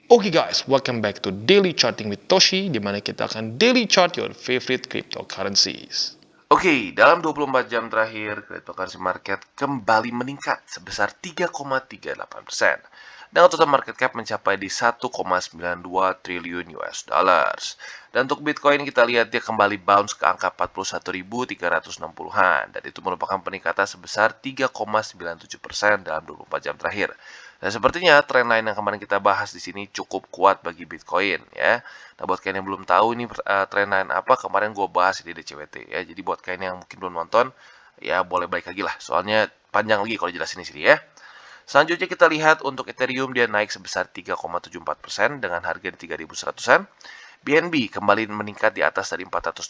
Oke guys, welcome back to Daily Charting with Toshi, di mana kita akan daily chart your favorite cryptocurrencies. Oke, dalam 24 jam terakhir, cryptocurrency market kembali meningkat sebesar 3,38%. Dan total market cap mencapai di 1,92 triliun US dollars. Dan untuk Bitcoin kita lihat dia kembali bounce ke angka 41.360-an. Dan itu merupakan peningkatan sebesar 3,97% dalam 24 jam terakhir. Dan sepertinya tren lain yang kemarin kita bahas di sini cukup kuat bagi Bitcoin ya. Nah, buat kalian yang belum tahu ini tren lain apa, kemarin gue bahas di DCWT ya. Jadi buat kalian yang mungkin belum nonton, ya boleh balik lagi lah. Soalnya panjang lagi kalau jelasin di sini ya. Selanjutnya kita lihat untuk Ethereum dia naik sebesar 3,74% dengan harga di 3.100-an. BNB kembali meningkat di atas dari $400.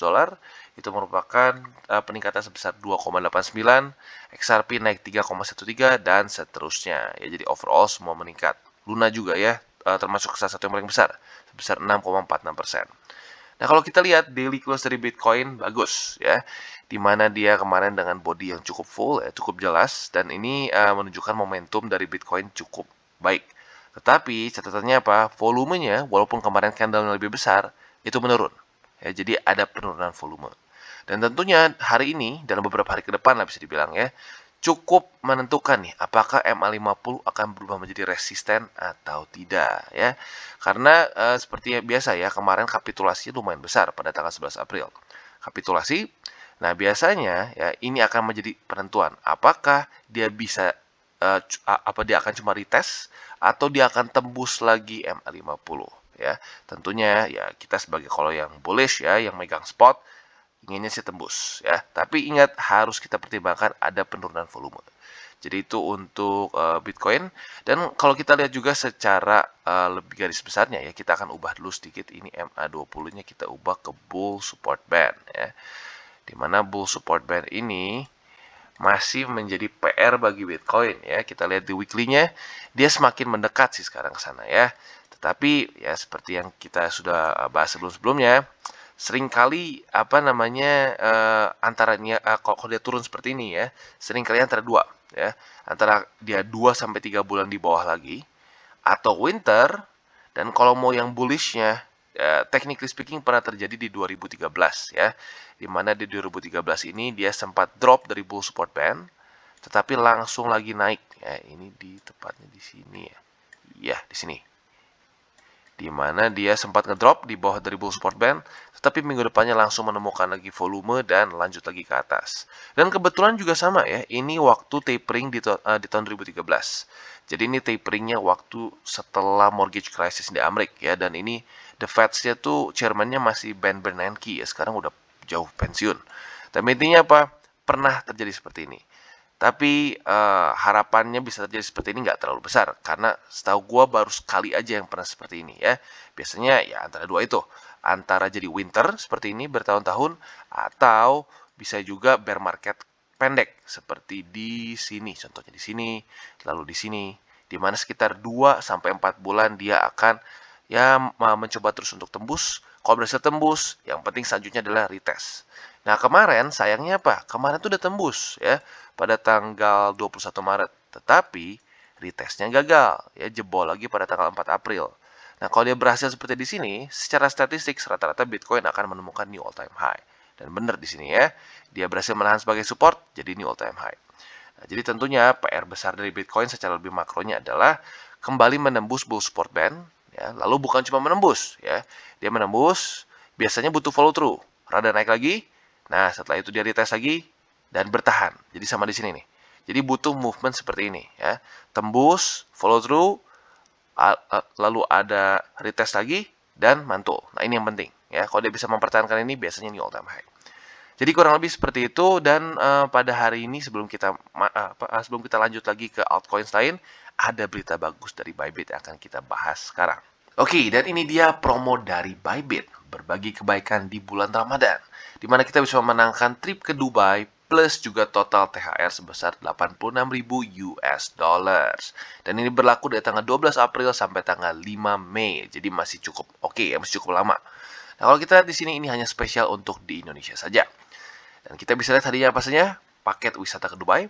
Itu merupakan peningkatan sebesar 2,89. XRP naik 3,13 dan seterusnya. Ya, jadi overall semua meningkat. Luna juga ya, termasuk salah satu yang paling besar, sebesar 6,46%. Nah, kalau kita lihat daily close dari Bitcoin bagus ya. Dimana dia kemarin dengan body yang cukup full ya, cukup jelas dan ini menunjukkan momentum dari Bitcoin cukup baik. Tetapi catatannya apa? Volumenya walaupun kemarin candle lebih besar itu menurun. Ya, jadi ada penurunan volume. Dan tentunya hari ini dalam beberapa hari ke depan lah bisa dibilang ya, cukup menentukan nih apakah MA50 akan berubah menjadi resisten atau tidak ya. Karena seperti biasa ya, kemarin kapitulasi lumayan besar pada tanggal 11 April. Kapitulasi. Nah, biasanya ya ini akan menjadi penentuan apakah dia bisa apa dia akan cuma retest atau dia akan tembus lagi MA50 ya. Tentunya ya kita sebagai kalau yang bullish ya, yang megang spot inginnya sih tembus ya. Tapi ingat harus kita pertimbangkan ada penurunan volume. Jadi itu untuk Bitcoin. Dan kalau kita lihat juga secara lebih garis besarnya ya, kita akan ubah dulu sedikit ini MA20-nya kita ubah ke bull support band ya. Dimana bull support band ini masih menjadi PR bagi Bitcoin ya. Kita lihat di weekly-nya dia semakin mendekat sih sekarang ke sana ya. Tetapi ya seperti yang kita sudah bahas sebelum-sebelumnya, seringkali apa namanya antaranya kalau dia turun seperti ini ya, seringkali antara dua ya. Antara dia 2 sampai 3 bulan di bawah lagi atau winter dan kalau mau yang bullishnya technically speaking pernah terjadi di 2013 ya, di mana di 2013 ini dia sempat drop dari bull support band, tetapi langsung lagi naik ya. Ini di tepatnya di sini ya, iya di sini, di mana dia sempat ngedrop di bawah dari bull support band, tetapi minggu depannya langsung menemukan lagi volume dan lanjut lagi ke atas. Dan kebetulan juga sama ya, ini waktu tapering di tahun 2013. Jadi ini taperingnya waktu setelah mortgage crisis di Amerika ya, dan ini the Fed-nya tuh chairman-nya masih Ben Bernanke ya, sekarang udah jauh pensiun. Tapi intinya apa? Pernah terjadi seperti ini. Tapi harapannya bisa terjadi seperti ini nggak terlalu besar. Karena setahu gue baru sekali aja yang pernah seperti ini ya. Biasanya ya antara dua itu. Antara jadi winter seperti ini bertahun-tahun. Atau bisa juga bear market pendek. Seperti di sini. Contohnya di sini. Lalu di sini. Dimana sekitar 2-4 bulan dia akan ya mencoba terus untuk tembus. Kalau berhasil tembus, yang penting selanjutnya adalah retest. Nah, kemarin sayangnya apa? Kemarin tuh udah tembus ya pada tanggal 21 Maret. Tetapi retestnya gagal ya, jebol lagi pada tanggal 4 April. Nah, kalau dia berhasil seperti di sini, secara statistik rata-rata Bitcoin akan menemukan new all time high. Dan benar di sini ya, dia berhasil menahan sebagai support jadi new all time high. Nah, jadi tentunya PR besar dari Bitcoin secara lebih makronya adalah kembali menembus bull support band ya, lalu bukan cuma menembus ya. Dia menembus, biasanya butuh follow through. Rada naik lagi. Nah, setelah itu dia retest lagi dan bertahan. Jadi sama di sini nih. Jadi butuh movement seperti ini ya. Tembus, follow through, lalu ada retest lagi dan mantul. Nah, ini yang penting ya. Kalau dia bisa mempertahankan ini biasanya new all time high. Jadi kurang lebih seperti itu dan pada hari ini sebelum kita lanjut lagi ke altcoins lain, ada berita bagus dari Bybit yang akan kita bahas sekarang. Oke, dan ini dia promo dari Bybit, berbagi kebaikan di bulan Ramadan, di mana kita bisa memenangkan trip ke Dubai plus juga total THR sebesar 86.000 US dollars. Dan ini berlaku dari tanggal 12 April sampai tanggal 5 Mei. Jadi masih cukup oke ya, masih cukup lama. Nah, kalau kita lihat di sini ini hanya spesial untuk di Indonesia saja. Dan kita bisa lihat hadiah apa saja, paket wisata ke Dubai,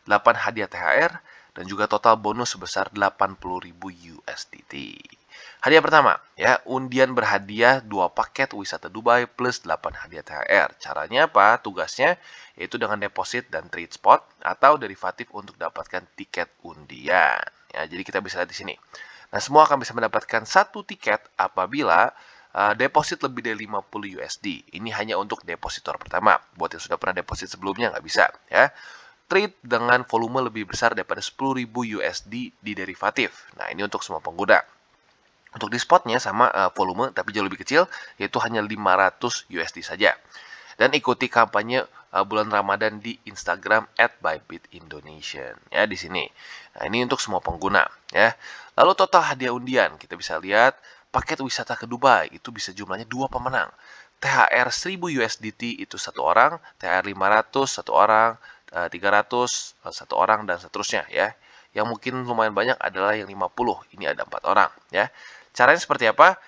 8 hadiah THR, dan juga total bonus sebesar 80.000 USDT. Hadiah pertama, ya, undian berhadiah 2 paket wisata Dubai plus 8 hadiah THR. Caranya apa? Tugasnya yaitu dengan deposit dan trade spot atau derivatif untuk dapatkan tiket undian. Ya, jadi kita bisa lihat di sini. Nah, semua akan bisa mendapatkan satu tiket apabila deposit lebih dari 50 USD. Ini hanya untuk depositor pertama. Buat yang sudah pernah deposit sebelumnya nggak bisa, ya. Trade dengan volume lebih besar daripada 10.000 USD di derivatif. Nah, ini untuk semua pengguna. Untuk di spotnya sama volume tapi jauh lebih kecil, yaitu hanya 500 USD saja. Dan ikuti kampanye bulan Ramadan di Instagram @bybitindonesian, ya, di sini. Nah, ini untuk semua pengguna, ya. Lalu total hadiah undian, kita bisa lihat paket wisata ke Dubai itu bisa jumlahnya 2 pemenang. THR 1000 USDT itu satu orang, THR 500 satu orang, 300 satu orang, dan seterusnya, ya. Yang mungkin lumayan banyak adalah yang 50, ini ada 4 orang, ya. Caranya seperti apa?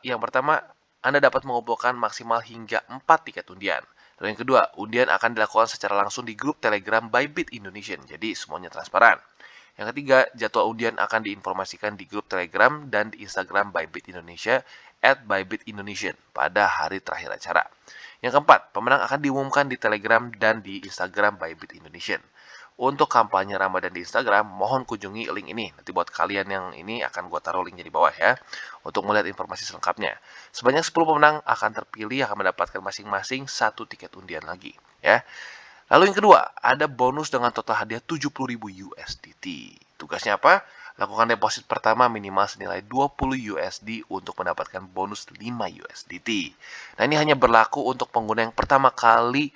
Yang pertama, Anda dapat mengumpulkan maksimal hingga 4 tiket undian. Lalu yang kedua, undian akan dilakukan secara langsung di grup Telegram Bybit Indonesian, jadi semuanya transparan. Yang ketiga, jadwal undian akan diinformasikan di grup Telegram dan di Instagram Bybit Indonesia @bybitindonesian pada hari terakhir acara. Yang keempat, pemenang akan diumumkan di Telegram dan di Instagram Bybit Indonesian. Untuk kampanye Ramadan di Instagram, mohon kunjungi link ini. Nanti buat kalian yang ini akan gue taruh linknya di bawah, ya, untuk melihat informasi selengkapnya. Sebanyak 10 pemenang akan terpilih akan mendapatkan masing-masing satu tiket undian lagi, ya. Lalu yang kedua, ada bonus dengan total hadiah 70.000 USDT. Tugasnya apa? Lakukan deposit pertama minimal senilai 20 USD untuk mendapatkan bonus 5 USDT. Nah, ini hanya berlaku untuk pengguna yang pertama kali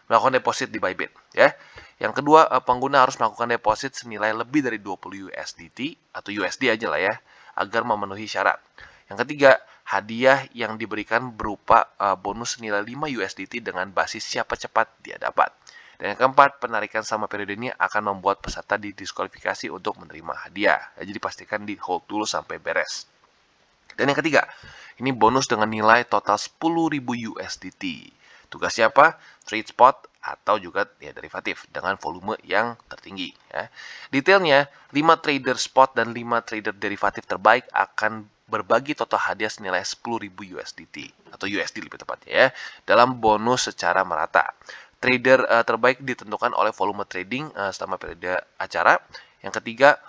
melakukan deposit di Bybit, ya. Yang kedua, pengguna harus melakukan deposit senilai lebih dari 20 USDT atau USD aja lah, ya, agar memenuhi syarat. Yang ketiga, hadiah yang diberikan berupa bonus senilai 5 USDT dengan basis siapa cepat dia dapat. Dan yang keempat, penarikan sama periode ini akan membuat peserta didiskualifikasi untuk menerima hadiah. Ya, jadi pastikan di hold dulu sampai beres. Dan yang ketiga, ini bonus dengan nilai total 10.000 USDT. Tugasnya apa? Trade spot atau juga ya derivatif dengan volume yang tertinggi, ya. Detailnya, 5 trader spot dan 5 trader derivatif terbaik akan berbagi total hadiah senilai 10.000 USDT atau USD lebih tepatnya, ya, dalam bonus secara merata. Trader terbaik ditentukan oleh volume trading selama periode acara. Yang ketiga,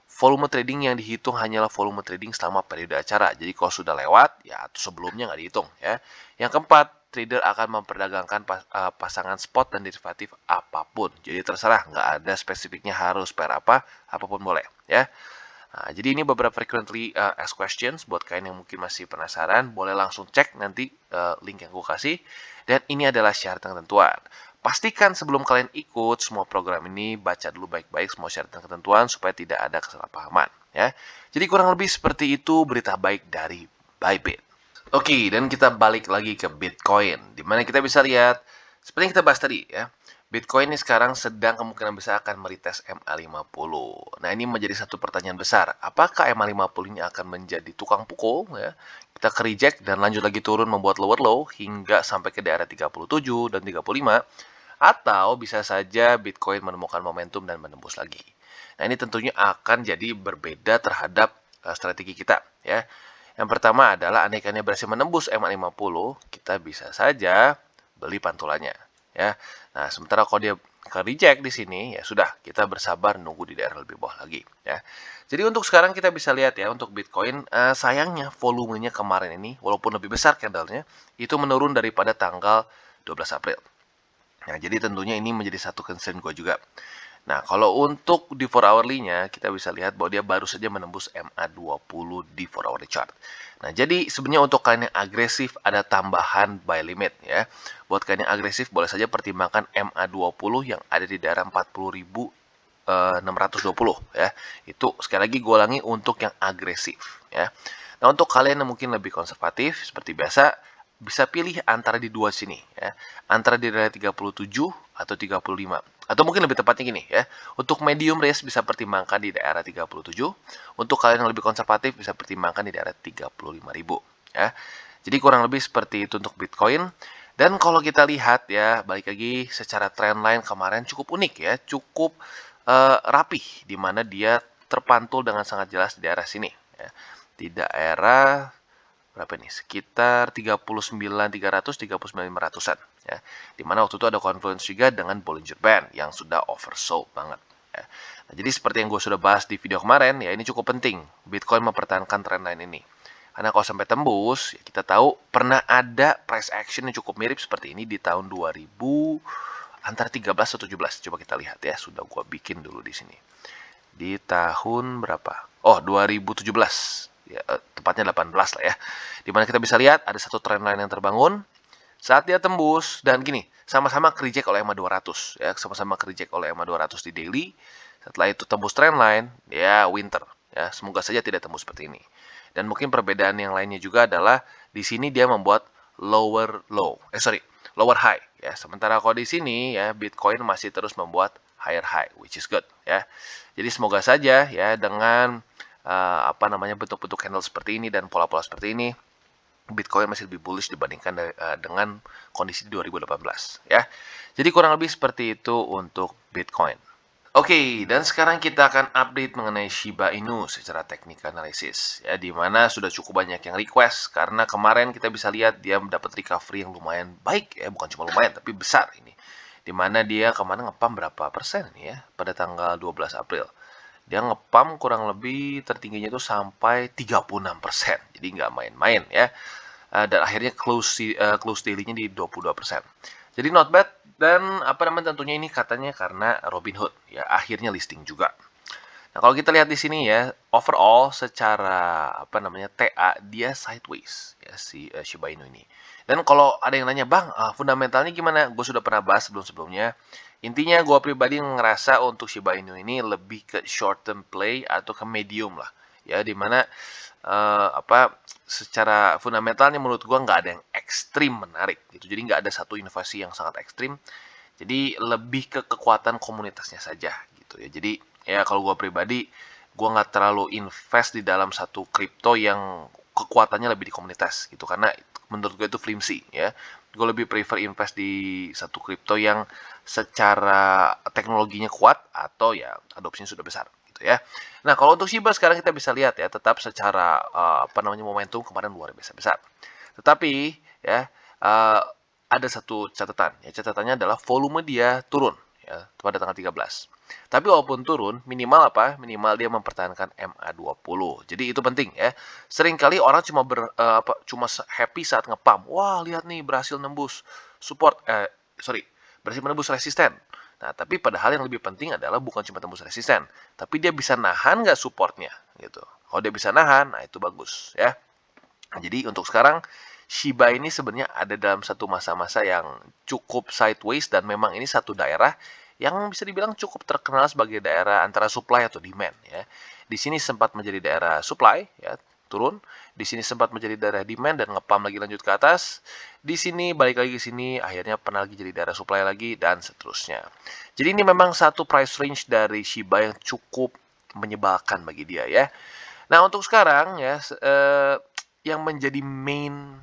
volume trading yang dihitung hanyalah volume trading selama periode acara. Jadi kalau sudah lewat, ya sebelumnya nggak dihitung, ya. Yang keempat, trader akan memperdagangkan pasangan spot dan derivatif apapun. Jadi terserah, nggak ada spesifiknya harus pair apa, apapun boleh, ya. Nah, jadi ini beberapa frequently asked questions buat kalian yang mungkin masih penasaran, boleh langsung cek nanti link yang gue kasih. Dan ini adalah syarat dan ketentuan. Pastikan sebelum kalian ikut semua program ini, baca dulu baik-baik semua syarat dan ketentuan supaya tidak ada kesalahpahaman, ya. Jadi kurang lebih seperti itu berita baik dari Bybit. Oke, dan kita balik lagi ke Bitcoin, di mana kita bisa lihat seperti yang kita bahas tadi, ya. Bitcoin ini sekarang sedang kemungkinan besar akan meretest MA50. Nah, ini menjadi satu pertanyaan besar. Apakah MA50 ini akan menjadi tukang pukul, ya? Kita ke reject dan lanjut lagi turun membuat lower low hingga sampai ke daerah 37 dan 35. Atau bisa saja Bitcoin menemukan momentum dan menembus lagi. Nah, ini tentunya akan jadi berbeda terhadap strategi kita, ya. Yang pertama adalah andaikannya berhasil menembus MA50, kita bisa saja beli pantulannya, ya. Nah, sementara kalau dia ke reject di sini, ya sudah, kita bersabar nunggu di daerah lebih bawah lagi, ya. Jadi untuk sekarang kita bisa lihat, ya, untuk Bitcoin sayangnya volumenya kemarin ini walaupun lebih besar candlenya itu menurun daripada tanggal 12 April. Nah, jadi tentunya ini menjadi satu concern gue juga. Nah, kalau untuk di 4 hourly-nya, kita bisa lihat bahwa dia baru saja menembus MA20 di 4 hourly chart. Nah, jadi sebenarnya untuk kalian yang agresif ada tambahan buy limit, ya. Buat kalian yang agresif boleh saja pertimbangkan MA20 yang ada di daerah 40.620, ya. Itu sekali lagi gue ulangi untuk yang agresif, ya. Nah, untuk kalian yang mungkin lebih konservatif seperti biasa, bisa pilih antara di dua sini, ya. Antara di daerah 37 atau 35. Atau mungkin lebih tepatnya gini, ya. Untuk medium risk bisa pertimbangkan di daerah 37. Untuk kalian yang lebih konservatif bisa pertimbangkan di daerah 35.000, ya. Jadi kurang lebih seperti itu untuk Bitcoin. Dan kalau kita lihat, ya, balik lagi secara trendline kemarin cukup unik, ya. Cukup rapih di mana dia terpantul dengan sangat jelas di daerah sini ya. Di daerah berapa nih? Sekitar 39.300, 39.500-an ya. Dimana waktu itu ada confluence juga dengan Bollinger Band yang sudah oversold banget ya. Nah, jadi seperti yang gue sudah bahas di video kemarin ya, ini cukup penting Bitcoin mempertahankan trendline ini. Karena kalau sampai tembus, ya kita tahu pernah ada price action yang cukup mirip seperti ini di tahun 2000 antara 13 atau 17. Coba kita lihat ya, sudah gue bikin dulu di sini. Di tahun berapa? Oh, 2017. Ya, tepatnya 18 lah ya. Dimana kita bisa lihat ada satu trendline yang terbangun saat dia tembus dan gini, sama-sama reject oleh EMA 200 ya, sama-sama reject oleh EMA 200 di daily. Setelah itu tembus trendline, ya winter ya. Semoga saja tidak tembus seperti ini. Dan mungkin perbedaan yang lainnya juga adalah di sini dia membuat lower high ya. Sementara kalau di sini ya Bitcoin masih terus membuat higher high, which is good ya. Jadi semoga saja ya dengan bentuk-bentuk candle seperti ini dan pola-pola seperti ini, Bitcoin masih lebih bullish dibandingkan dengan kondisi di 2018 ya. Jadi kurang lebih seperti itu untuk Bitcoin. Oke, dan sekarang kita akan update mengenai Shiba Inu secara teknik analisis ya, di mana sudah cukup banyak yang request karena kemarin kita bisa lihat dia mendapat recovery yang lumayan baik ya, bukan cuma lumayan tapi besar ini. Di mana dia kemarin ngepam berapa persen ya pada tanggal 12 April. Dia ngepam kurang lebih tertingginya itu sampai 36%. Jadi nggak main-main ya. Dan akhirnya close daily-nya di 22%. Jadi not bad. Dan tentunya ini katanya karena Robinhood ya akhirnya listing juga. Nah, kalau kita lihat di sini ya, overall secara TA dia sideways ya si Shiba Inu ini. Dan kalau ada yang nanya, "Bang, fundamentalnya gimana?" Gue sudah pernah bahas sebelum-sebelumnya. Intinya gue pribadi ngerasa untuk Shiba Inu ini lebih ke short term play atau ke medium lah. Ya, dimana secara fundamentalnya menurut gue nggak ada yang ekstrim menarik gitu. Jadi nggak ada satu inovasi yang sangat ekstrim. Jadi lebih ke kekuatan komunitasnya saja gitu ya. Jadi ya kalau gue pribadi, gue nggak terlalu invest di dalam satu kripto yang kekuatannya lebih di komunitas gitu. Karena menurut gue itu flimsy ya. Gue lebih prefer invest di satu kripto yang secara teknologinya kuat atau ya adopsinya sudah besar gitu ya. Nah, kalau untuk Shiba sekarang kita bisa lihat ya, tetap secara momentum kemarin luar biasa besar. Tetapi ya ada satu catatan ya, catatannya adalah volume dia turun ya pada tanggal 13. Tapi walaupun turun, minimal Minimal dia mempertahankan MA20. Jadi itu penting ya. Seringkali orang cuma happy saat ngepam. Wah, lihat nih berhasil nembus berhasil menembus resisten. Nah, tapi padahal yang lebih penting adalah bukan cuma tembus resisten, tapi dia bisa nahan nggak supportnya gitu. Kalau dia bisa nahan, nah itu bagus ya. Nah, jadi untuk sekarang Shiba ini sebenarnya ada dalam satu masa-masa yang cukup sideways dan memang ini satu daerah yang bisa dibilang cukup terkenal sebagai daerah antara supply atau demand ya. Di sini sempat menjadi daerah supply ya, turun. Di sini sempat menjadi daerah demand dan ngepam lagi lanjut ke atas. Di sini balik lagi ke sini, akhirnya pernah lagi jadi daerah supply lagi dan seterusnya. Jadi ini memang satu price range dari Shiba yang cukup menyebalkan bagi dia ya. Nah, untuk sekarang ya yang menjadi main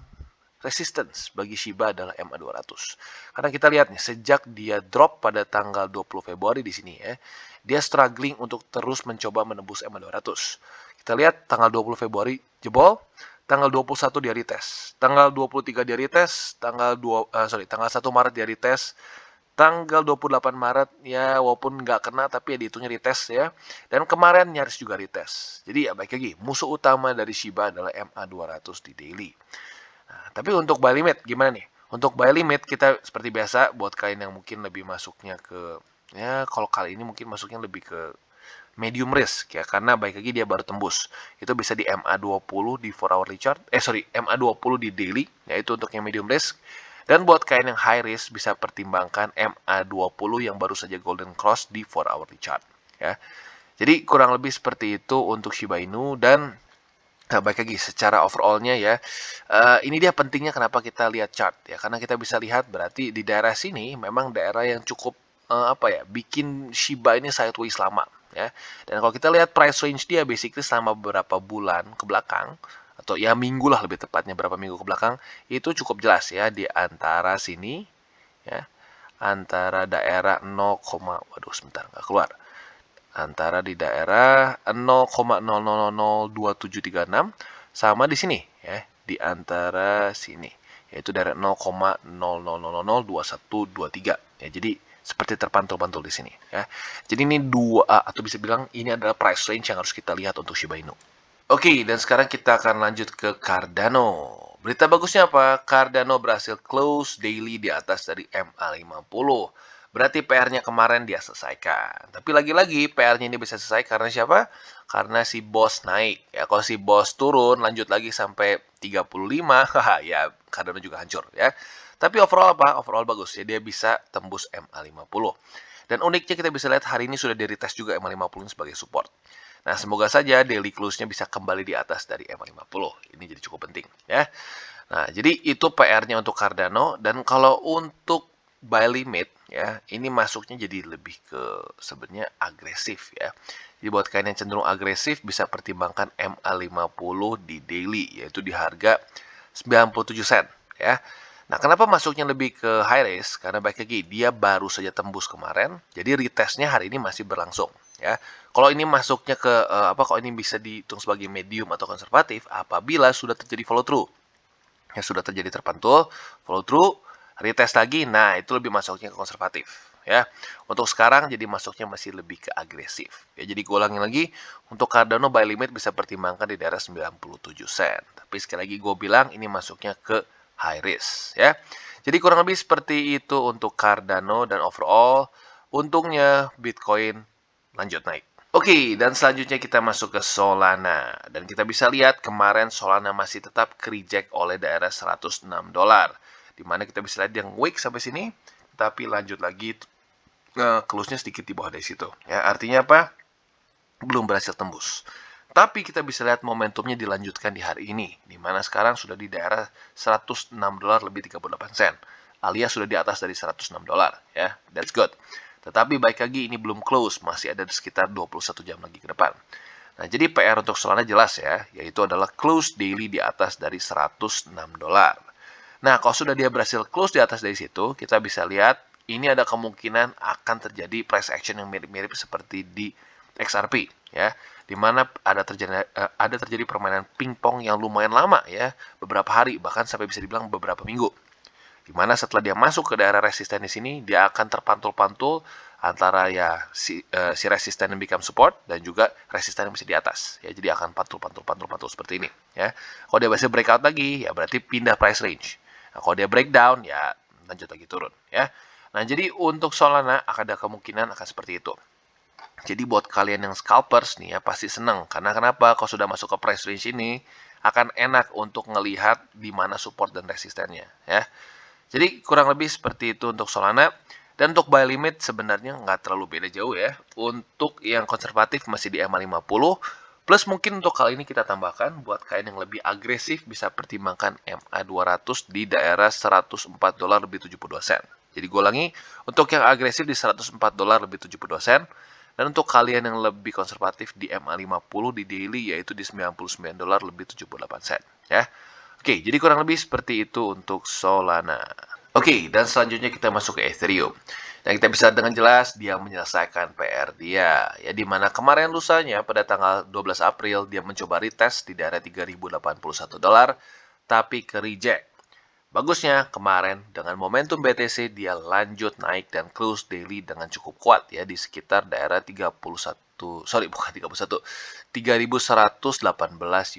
resistance bagi Shiba adalah MA200. Karena kita lihat nih, sejak dia drop pada tanggal 20 Februari di sini ya, dia struggling untuk terus mencoba menembus MA200. Kita lihat tanggal 20 Februari jebol, tanggal 21 dia retest, tanggal 23 dia retest, tanggal 1 Maret dia retest, tanggal 28 Maret ya walaupun nggak kena tapi ya dihitungnya retest ya. Dan kemarin nyaris juga retest. Jadi ya baik lagi, musuh utama dari Shiba adalah MA200 di daily. Nah, tapi untuk buy limit gimana nih? Untuk buy limit kita seperti biasa buat kalian yang mungkin lebih masuknya ke ya kalau kali ini mungkin masuknya lebih ke medium risk ya karena baik lagi dia baru tembus. Itu bisa di MA20 di 4 hourly chart. MA20 di daily yaitu untuk yang medium risk. Dan buat kalian yang high risk bisa pertimbangkan MA20 yang baru saja golden cross di 4 hourly chart ya. Jadi kurang lebih seperti itu untuk Shiba Inu dan baik lagi secara overallnya ya, ini dia pentingnya kenapa kita lihat chart ya, karena kita bisa lihat berarti di daerah sini memang daerah yang cukup bikin Shiba ini sideways lama ya. Dan kalau kita lihat price range dia basically selama beberapa bulan ke belakang atau ya minggu lah lebih tepatnya berapa minggu ke belakang itu cukup jelas ya di antara sini ya, antara daerah waduh sebentar nggak keluar. antara di daerah 0,00002736 sama di sini ya, di antara sini yaitu daerah 0,00002123 ya. Jadi seperti terpantul-pantul di sini ya. Jadi ini atau bisa bilang ini adalah price range yang harus kita lihat untuk Shiba Inu. Oke, dan sekarang kita akan lanjut ke Cardano. Berita bagusnya apa? Cardano berhasil close daily di atas dari MA50. Berarti PR-nya kemarin dia selesaikan. Tapi lagi-lagi PR-nya ini bisa selesai karena siapa? Karena si bos naik. Ya, kalau si bos turun lanjut lagi sampai 35, ya Cardano juga hancur ya. Tapi overall apa? Overall bagus ya, dia bisa tembus MA50. Dan uniknya kita bisa lihat hari ini sudah di retest juga MA50 sebagai support. Nah, semoga saja daily close-nya bisa kembali di atas dari MA50. Ini jadi cukup penting ya. Nah, jadi itu PR-nya untuk Cardano. Dan kalau untuk buy limit ya, ini masuknya jadi lebih ke sebenarnya agresif ya. Jadi buat kalian yang cenderung agresif bisa pertimbangkan MA50 di daily, yaitu di harga 97 sen ya. Nah, kenapa masuknya lebih ke high risk? Karena baik lagi dia baru saja tembus kemarin, jadi retestnya hari ini masih berlangsung ya. Kalau ini masuknya ke kalau ini bisa dihitung sebagai medium atau konservatif apabila sudah terjadi follow through. Ya sudah terjadi terpantul, follow through, retest lagi, nah itu lebih masuknya ke konservatif ya. Untuk sekarang jadi masuknya masih lebih ke agresif. Ya, jadi gue ulangi lagi, untuk Cardano buy limit bisa pertimbangkan di daerah 97 sen. Tapi sekali lagi gue bilang ini masuknya ke high risk ya. Jadi kurang lebih seperti itu untuk Cardano dan overall untungnya Bitcoin lanjut naik. Oke, dan selanjutnya kita masuk ke Solana. Dan kita bisa lihat kemarin Solana masih tetap reject oleh daerah 106 dolar. Dimana kita bisa lihat yang wick sampai sini, tapi lanjut lagi close-nya sedikit di bawah dari situ. Ya, artinya apa? Belum berhasil tembus. Tapi kita bisa lihat momentumnya dilanjutkan di hari ini, di mana sekarang sudah di daerah 106 dolar lebih 38 sen. Alias sudah di atas dari 106 dolar. Ya, that's good. Tetapi baik lagi ini belum close, masih ada di sekitar 21 jam lagi ke depan. Nah, jadi PR untuk Solana jelas ya, yaitu adalah close daily di atas dari 106 dolar. Nah, kalau sudah dia berhasil close di atas dari situ, kita bisa lihat ini ada kemungkinan akan terjadi price action yang mirip-mirip seperti di XRP ya, di mana ada terjadi permainan pingpong yang lumayan lama ya, beberapa hari bahkan sampai bisa dibilang beberapa minggu. Dimana setelah dia masuk ke daerah resisten di sini, dia akan terpantul-pantul antara ya si resisten yang become support dan juga resisten yang bisa di atas. Ya, jadi akan pantul seperti ini. Ya, kalau dia berhasil breakout lagi, ya berarti pindah price range. Nah, kalau dia breakdown, ya lanjut lagi turun. Ya, nah jadi untuk Solana ada kemungkinan akan seperti itu. Jadi buat kalian yang scalpers nih ya pasti seneng. Karena kenapa? Kalau sudah masuk ke price range ini akan enak untuk ngelihat di mana support dan resistennya. Ya. Jadi kurang lebih seperti itu untuk Solana. Dan untuk buy limit sebenarnya nggak terlalu beda jauh ya. Untuk yang konservatif masih di MA50. Plus mungkin untuk kali ini kita tambahkan buat kalian yang lebih agresif bisa pertimbangkan MA200 di daerah 104 dolar lebih 72 sen. Jadi gue ulangi, untuk yang agresif di 104 dolar lebih 72 sen. Dan untuk kalian yang lebih konservatif di MA50 di daily yaitu di 99 dolar lebih 78 sen ya. Oke, jadi kurang lebih seperti itu untuk Solana. Oke, dan selanjutnya kita masuk ke Ethereum. Dan kita bisa dengan jelas dia menyelesaikan PR dia. Ya, di mana kemarin lusanya pada tanggal 12 April dia mencoba retest di daerah 3081 dolar, tapi ke reject. Bagusnya kemarin dengan momentum BTC dia lanjut naik dan close daily dengan cukup kuat ya di sekitar daerah 3118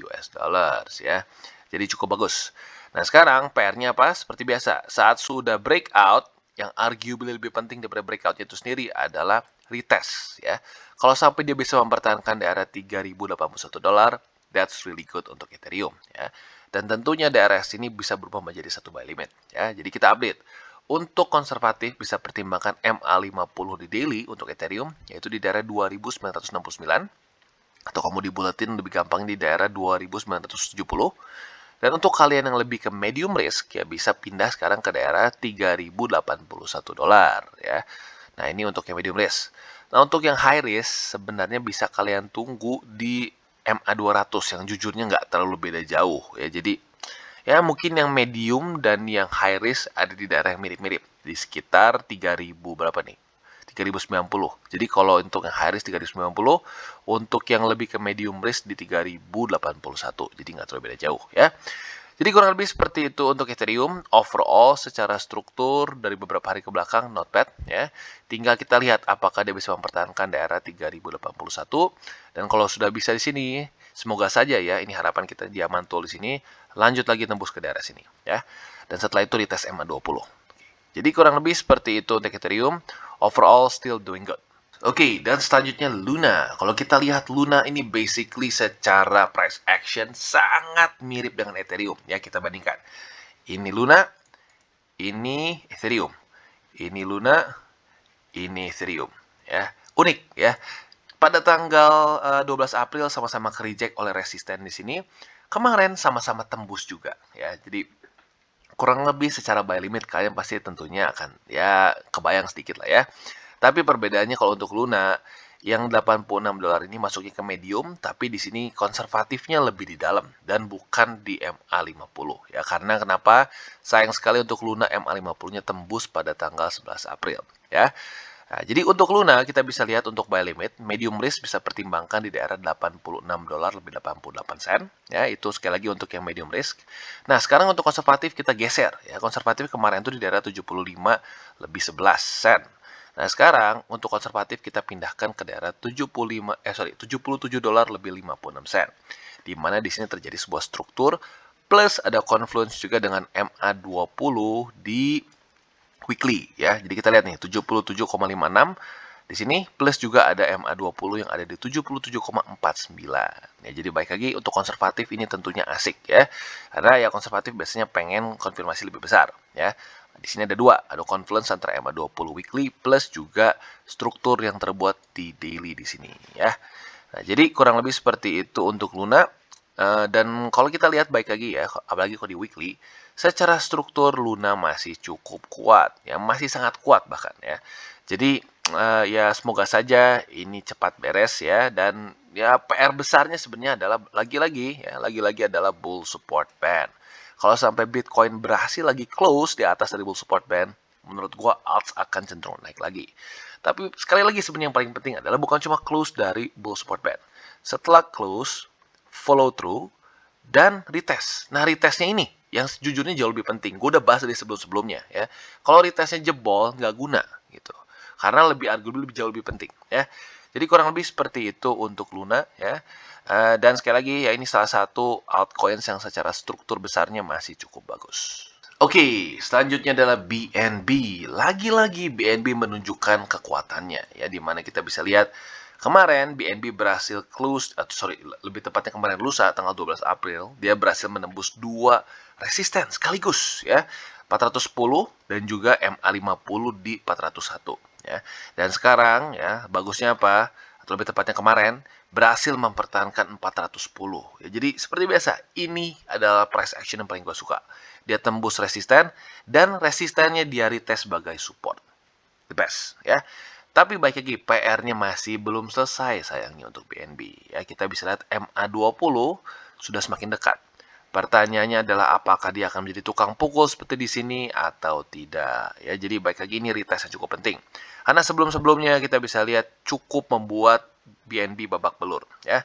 US dollars ya. Jadi cukup bagus. Nah, sekarang PR-nya apa? Seperti biasa, saat sudah breakout, yang arguably lebih penting daripada breakout-nya itu sendiri adalah retest ya. Kalau sampai dia bisa mempertahankan daerah 3081 dolar, that's really good untuk Ethereum ya. Dan tentunya daerah sini bisa berubah menjadi satu buy limit ya. Jadi kita update. Untuk konservatif bisa pertimbangkan MA50 di daily untuk Ethereum yaitu di daerah 2969 atau kamu dibulatin lebih gampang di daerah 2970. Dan untuk kalian yang lebih ke medium risk ya bisa pindah sekarang ke daerah 3081 dolar ya. Nah, ini untuk yang medium risk. Nah, untuk yang high risk sebenarnya bisa kalian tunggu di MA200 yang jujurnya nggak terlalu beda jauh ya. Jadi ya mungkin yang medium dan yang high risk ada di daerah yang mirip-mirip di sekitar 3000 berapa nih? 3090. Jadi kalau untuk yang high risk 3090, untuk yang lebih ke medium risk di 3081. Jadi nggak terlalu beda jauh ya. Jadi kurang lebih seperti itu untuk Ethereum. Overall secara struktur dari beberapa hari ke belakang not bad ya. Tinggal kita lihat apakah dia bisa mempertahankan daerah 3081. Dan kalau sudah bisa di sini, semoga saja ya, ini harapan kita dia mantul di sini, lanjut lagi tembus ke daerah sini ya. Dan setelah itu retest MA20. Jadi kurang lebih seperti itu untuk Ethereum. Overall still doing good. Oke, dan selanjutnya Luna. Kalau kita lihat Luna ini basically secara price action sangat mirip dengan Ethereum. Ya, kita bandingkan. Ini Luna, ini Ethereum. Ini Luna, ini Ethereum. Ya, unik ya. Pada tanggal 12 April sama-sama ke-reject oleh resisten di sini. Kemarin sama-sama tembus juga. Ya, jadi kurang lebih secara buy limit kalian pasti tentunya akan ya kebayang sedikit lah ya. Tapi perbedaannya kalau untuk Luna yang 86 dolar ini masuknya ke medium, tapi di sini konservatifnya lebih di dalam dan bukan di MA50 ya. Karena kenapa? Sayang sekali untuk Luna MA50-nya tembus pada tanggal 11 April ya. Nah, jadi untuk Luna kita bisa lihat untuk buy limit medium risk bisa pertimbangkan di daerah 86 dolar lebih 88 sen ya, itu sekali lagi untuk yang medium risk. Nah, sekarang untuk konservatif kita geser ya. Konservatif kemarin itu di daerah 75 lebih 11 sen. Nah, sekarang untuk konservatif kita pindahkan ke daerah 77 dolar lebih 56 sen. Di mana di sini terjadi sebuah struktur plus ada confluence juga dengan MA20 di weekly ya. Jadi kita lihat nih 77,56 di sini plus juga ada MA20 yang ada di 77,49. Ya, jadi baik lagi untuk konservatif ini tentunya asik ya. Karena ya konservatif biasanya pengen konfirmasi lebih besar ya. Di sini ada dua, ada confluence antara MA20 weekly plus juga struktur yang terbuat di daily di sini ya. Nah, jadi kurang lebih seperti itu untuk Luna. Dan kalau kita lihat baik lagi ya, apalagi kalau di weekly, secara struktur Luna masih cukup kuat ya, masih sangat kuat bahkan ya. Jadi ya semoga saja ini cepat beres ya, dan ya PR besarnya sebenarnya adalah lagi-lagi adalah bull support band. Kalau sampai Bitcoin berhasil lagi close di atas dari bull support band, menurut gua alts akan cenderung naik lagi. Tapi sekali lagi sebenarnya yang paling penting adalah bukan cuma close dari bull support band. Setelah close, follow through, dan retest. Nah, retestnya ini yang sejujurnya jauh lebih penting. Gue udah bahas dari sebelum-sebelumnya ya. Kalau retestnya jebol, nggak guna gitu. Karena lebih arguably jauh lebih penting ya. Jadi kurang lebih seperti itu untuk Luna ya. Dan sekali lagi ya, ini salah satu altcoins yang secara struktur besarnya masih cukup bagus. Oke, selanjutnya adalah BNB. Lagi-lagi BNB menunjukkan kekuatannya ya, di mana kita bisa lihat kemarin BNB berhasil close, lebih tepatnya kemarin lusa tanggal 12 April, dia berhasil menembus dua resisten sekaligus ya. 410 dan juga MA50 di 401 ya. Dan sekarang ya, bagusnya apa? Atau lebih tepatnya kemarin berhasil mempertahankan 410 ya. Jadi seperti biasa, ini adalah price action yang paling gue suka. Dia tembus resisten dan resistennya dia retest sebagai support. The best ya. Tapi baik lagi, PR-nya masih belum selesai sayangnya untuk BNB. Ya, kita bisa lihat MA20 sudah semakin dekat. Pertanyaannya adalah apakah dia akan menjadi tukang pukul seperti di sini atau tidak. Ya, jadi baik lagi ini retest yang cukup penting. Karena sebelum-sebelumnya kita bisa lihat cukup membuat BNB babak belur ya.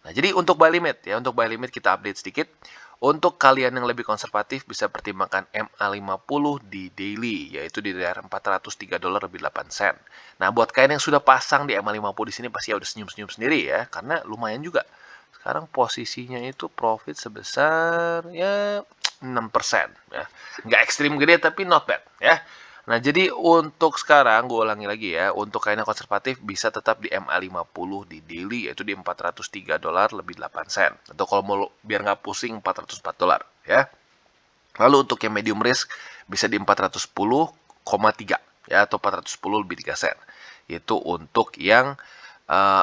Nah, jadi untuk buy limit ya, untuk buy limit kita update sedikit. Untuk kalian yang lebih konservatif bisa pertimbangkan MA50 di daily, yaitu di daerah 403 dolar lebih 8 sen. Nah, buat kalian yang sudah pasang di MA50 di sini pasti ya udah senyum-senyum sendiri ya, karena lumayan juga. Sekarang posisinya itu profit sebesar ya 6% ya. Nggak ekstrim gede tapi not bad ya. Nah, jadi untuk sekarang, gue ulangi lagi ya, untuk kalian yang konservatif bisa tetap di MA50 di daily, yaitu di 403 dolar lebih 8 sen. Atau kalau mau biar nggak pusing, 404 dolar ya. Lalu untuk yang medium risk bisa di 410,3 ya, atau 410 lebih 3 sen. Itu untuk yang, 30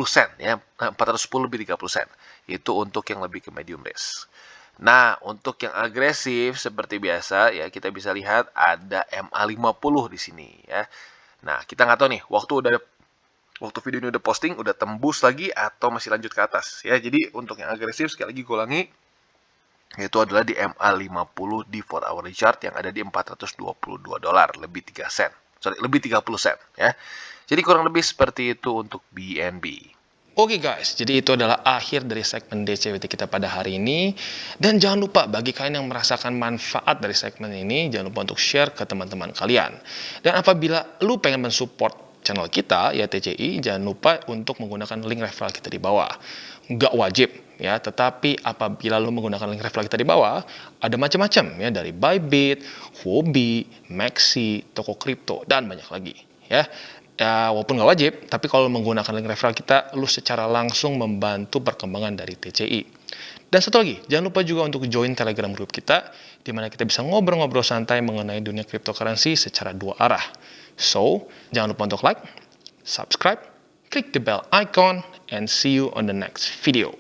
sen ya, 410 lebih 30 sen. Itu untuk yang lebih ke medium risk. Nah, untuk yang agresif seperti biasa ya, kita bisa lihat ada MA50 di sini ya. Nah, kita nggak tahu nih waktu video ini udah posting udah tembus lagi atau masih lanjut ke atas ya. Jadi untuk yang agresif sekali lagi gue ulangi, yaitu adalah di MA50 di 4 hourly chart yang ada di 422 dolar lebih 3 sen lebih 30 sen ya. Jadi kurang lebih seperti itu untuk BNB. Oke guys, jadi itu adalah akhir dari segmen DCWT kita pada hari ini. Dan jangan lupa bagi kalian yang merasakan manfaat dari segmen ini, jangan lupa untuk share ke teman-teman kalian. Dan apabila lu pengen mensupport channel kita, ya TCI, jangan lupa untuk menggunakan link referral kita di bawah. Nggak wajib, ya, tetapi apabila lu menggunakan link referral kita di bawah, ada macam-macam, ya, dari Bybit, Huobi, Maxi, toko kripto, dan banyak lagi, ya. Ya, walaupun nggak wajib, tapi kalau menggunakan link referral kita, lu secara langsung membantu perkembangan dari TCI. Dan satu lagi, jangan lupa juga untuk join Telegram group kita, di mana kita bisa ngobrol-ngobrol santai mengenai dunia cryptocurrency secara dua arah. So, jangan lupa untuk like, subscribe, klik the bell icon, and see you on the next video.